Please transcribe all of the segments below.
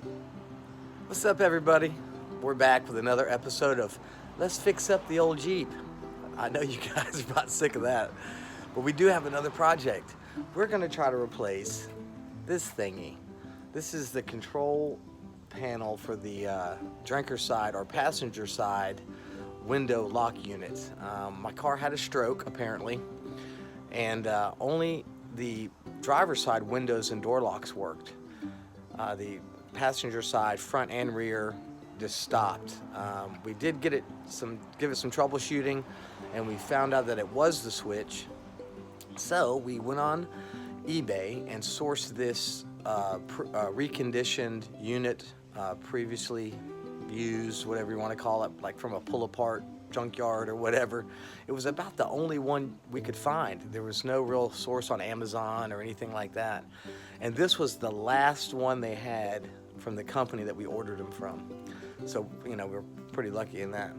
What's up, everybody? We're back with another episode of Let's Fix Up the Old Jeep. I know you guys are about sick of that, but we do have another project. We're going to try to replace this thingy. This is the control panel for the drinker side or passenger side window lock unit. My car had a stroke, apparently, and only the driver's side windows and door locks worked. The passenger side, front and rear, just stopped. We did give it some troubleshooting, and we found out that it was the switch. So we went on eBay and sourced this reconditioned unit, previously used, whatever you want to call it, like from a pull-apart junkyard or whatever. It was about the only one we could find. There was no real source on Amazon or anything like that. And this was the last one they had from the company that we ordered them from. So, we were pretty lucky in that.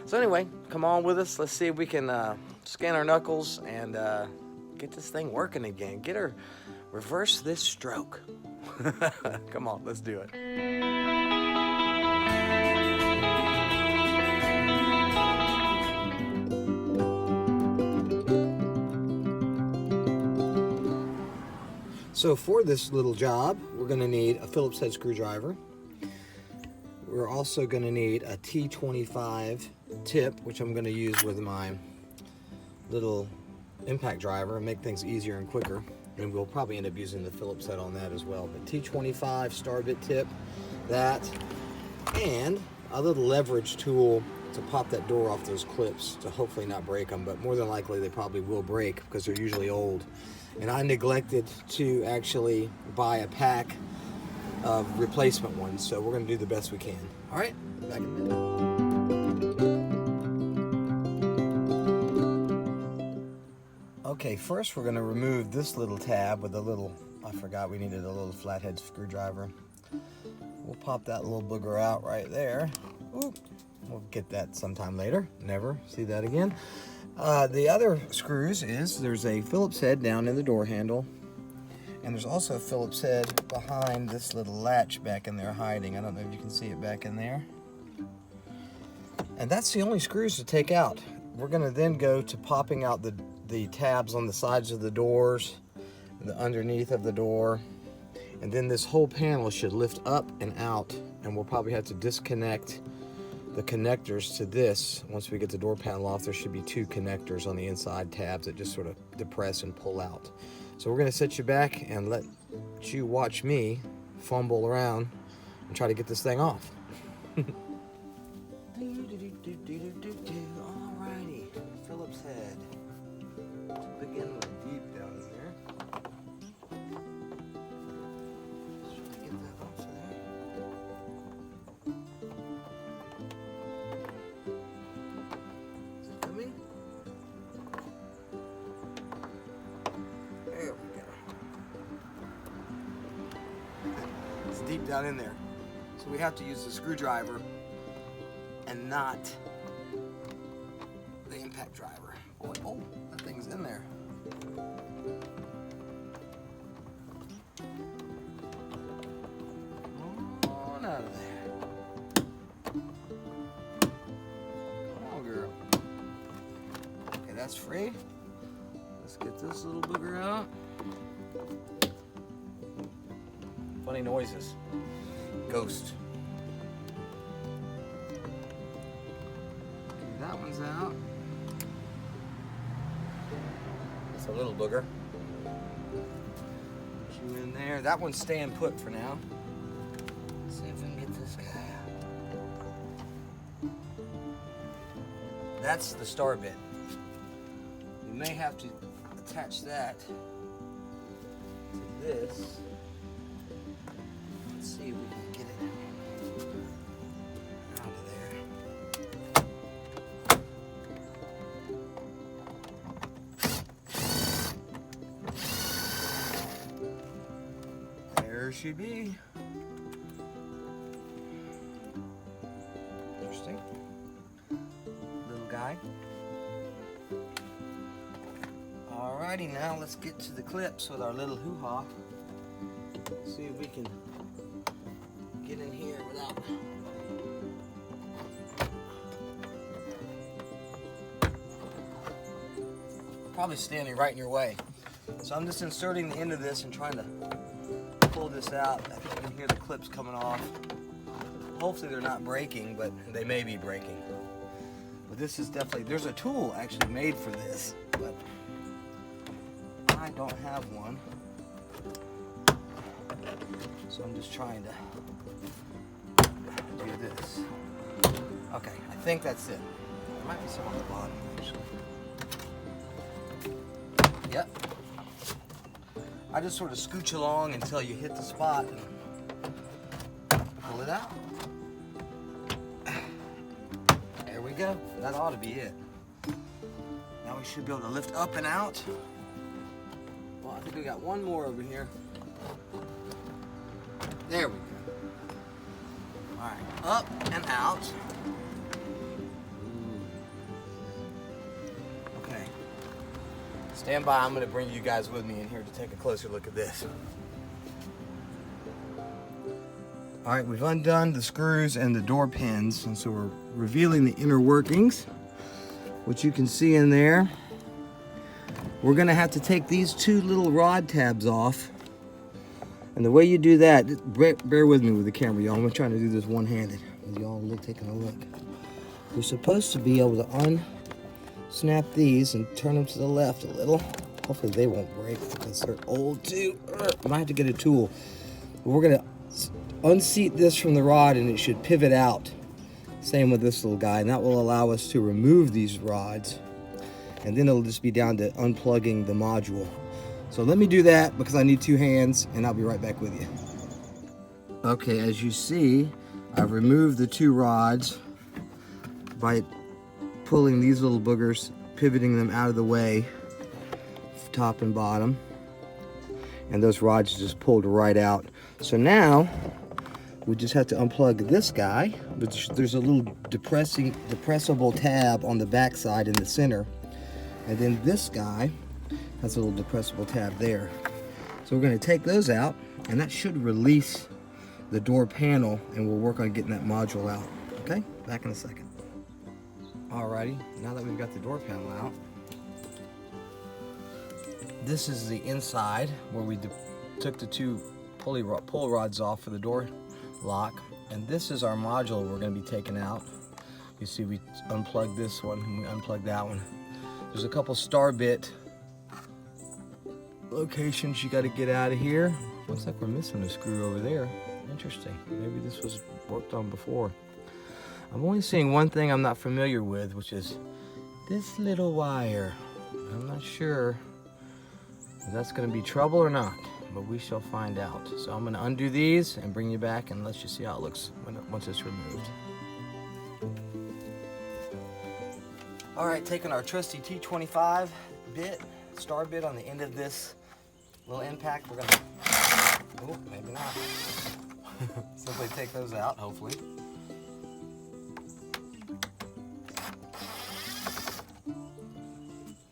So anyway, come on with us. Let's see if we can scan our knuckles and get this thing working again. Reverse this stroke. Come on, let's do it. So for this little job, we're going to need a Phillips head screwdriver. We're also going to need a T25 tip, which I'm going to use with my little impact driver and make things easier and quicker. And we'll probably end up using the Phillips head on that as well. But T25 star bit tip, that, and a little leverage tool to pop that door off those clips to hopefully not break them, but more than likely they probably will break because they're usually old. And I neglected to actually buy a pack of replacement ones, so we're going to do the best we can. All right, back in a minute. Okay, first we're going to remove this little tab with a little, I forgot we needed a little flathead screwdriver. We'll pop that little booger out right there. Ooh, we'll get that sometime later. Never see that again. The other screws there's a Phillips head down in the door handle, and there's also a Phillips head behind this little latch back in there hiding. I don't know if you can see it back in there. And that's the only screws to take out. We're going to then go to popping out the tabs on the sides of the doors, the underneath of the door, and then this whole panel should lift up and out, and we'll probably have to disconnect the connectors to this. Once we get the door panel off, there should be two connectors on the inside tabs that just sort of depress and pull out. So we're going to set you back and let you watch me fumble around and try to get this thing off. Alrighty, Phillips head. Begin with a deep down here. Let's try to get that off there. There we go. It's deep down in there. So we have to use the screwdriver and not the impact driver. Oh, that thing's in there. Come on out of there. Come on, girl. Okay, that's free. Let's get this little booger out. Funny noises. Ghost. Okay, that one's out. That's a little booger. Put you in there. That one's staying put for now. Let's see if we can get this guy out. That's the star bit. We may have to attach that to this. Let's see if we can get it out of there. There she be. Interesting. Little guy. Alrighty, now let's get to the clips with our little hoo-ha. See if we can get in probably standing right in your way. So I'm just inserting the end of this and trying to pull this out. I think you can hear the clips coming off. Hopefully they're not breaking, but they may be breaking. But this is definitely, there's a tool actually made for this, but I don't have one. So I'm just trying to do this. Okay, I think that's it. There might be some on the bottom, actually. Yep. I just sort of scooch along until you hit the spot and pull it out. There we go. That ought to be it. Now we should be able to lift up and out. Well, I think we got one more over here. There we go. All right, up and out. Okay. Stand by, I'm gonna bring you guys with me in here to take a closer look at this. All right, we've undone the screws and the door pins, and so we're revealing the inner workings, which you can see in there. We're gonna have to take these two little rod tabs off. And the way you do that, bear with me with the camera, y'all. I'm trying to do this one-handed. Y'all taking a look. You're supposed to be able to unsnap these and turn them to the left a little. Hopefully they won't break because they're old too. I might have to get a tool. But we're gonna unseat this from the rod and it should pivot out. Same with this little guy, and that will allow us to remove these rods. And then it'll just be down to unplugging the module. So let me do that because I need two hands, and I'll be right back with you. Okay, as you see, I've removed the two rods by pulling these little boogers, pivoting them out of the way, top and bottom. And those rods just pulled right out. So now, we just have to unplug this guy. There's a little depressible tab on the back side in the center. And then this guy has a little depressible tab there. So we're going to take those out, and that should release the door panel, and we'll work on getting that module out. Okay, back in a second. Alrighty, now that we've got the door panel out, this is the inside where we took the two pull rods off for the door lock, and this is our module we're going to be taking out. You see we unplugged this one and we unplugged that one. There's a couple star bit locations you got to get out of here. Looks like we're missing a screw over there. Interesting. Maybe this was worked on before. I'm only seeing one thing I'm not familiar with, which is this little wire. I'm not sure if that's going to be trouble or not, but we shall find out. So I'm going to undo these and bring you back and let you see how it looks once it's removed. All right, taking our trusty T25 bit, star bit on the end of this little impact, we're gonna, oh, maybe not. Simply take those out, hopefully.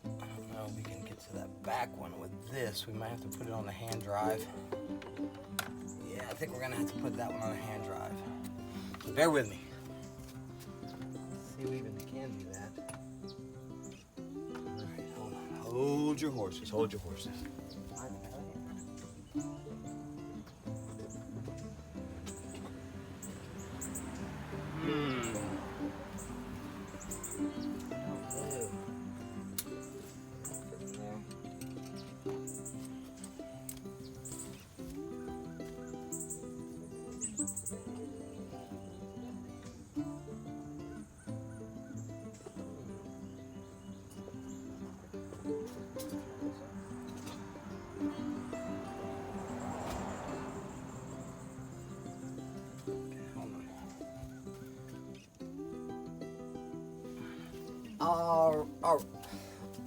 I don't know if we can get to that back one with this. We might have to put it on the hand drive. Yeah, I think we're gonna have to put that one on a hand drive. So bear with me. Let's see if we even can do that. All right, hold on. Hold your horses, hold your horses.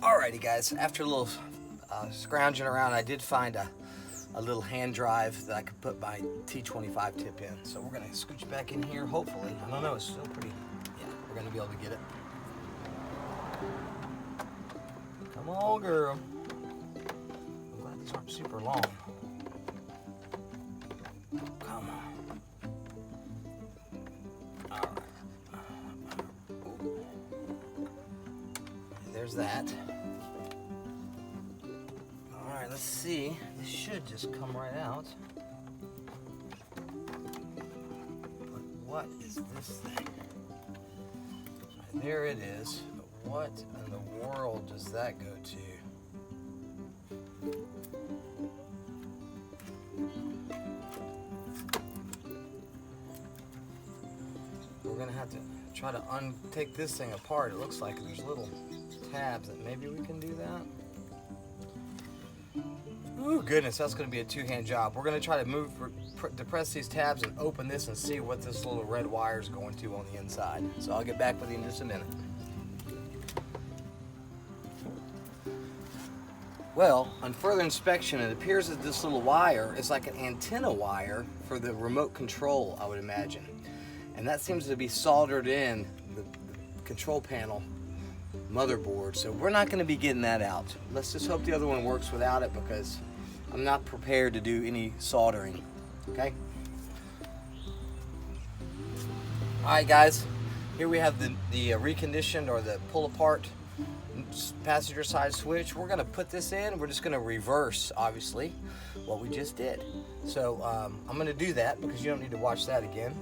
Alrighty guys, after a little scrounging around, I did find a little hand drive that I could put my T25 tip in. So we're gonna scooch back in here, hopefully. I don't know, it's still pretty, yeah, we're gonna be able to get it. Come on, girl. I'm glad these aren't super long. Come on. Alright. There's that. let's see. This should just come right out. But what is this thing? Right, there it is. But what in the world does that go to? We're gonna have to try to take this thing apart. It looks like there's little tabs that maybe we can do that. Ooh, goodness, that's gonna be a two-hand job. We're gonna try to depress these tabs and open this and see what this little red wire is going to on the inside. So I'll get back with you in just a minute. Well, on further inspection, it appears that this little wire is like an antenna wire for the remote control, I would imagine. And that seems to be soldered in the control panel motherboard. So we're not going to be getting that out. Let's just hope the other one works without it, because I'm not prepared to do any soldering. Okay? Alright guys, here we have the reconditioned or the pull apart passenger side switch. We're going to put this in. We're just going to reverse, obviously, what we just did. So I'm going to do that because you don't need to watch that again.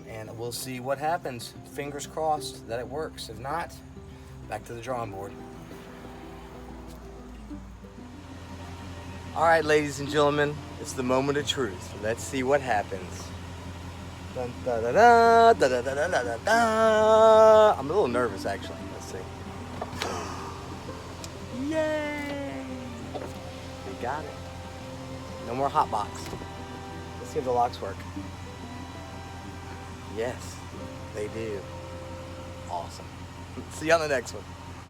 And we'll see what happens. Fingers crossed that it works. If not, back to the drawing board. All right, ladies and gentlemen, it's the moment of truth. Let's see what happens. Dun, da, da, da, da, da, da, da, da, da. I'm a little nervous, actually. Let's see. Yay! We got it. No more hot box. Let's see if the locks work. Yes, they do. Awesome. See you on the next one.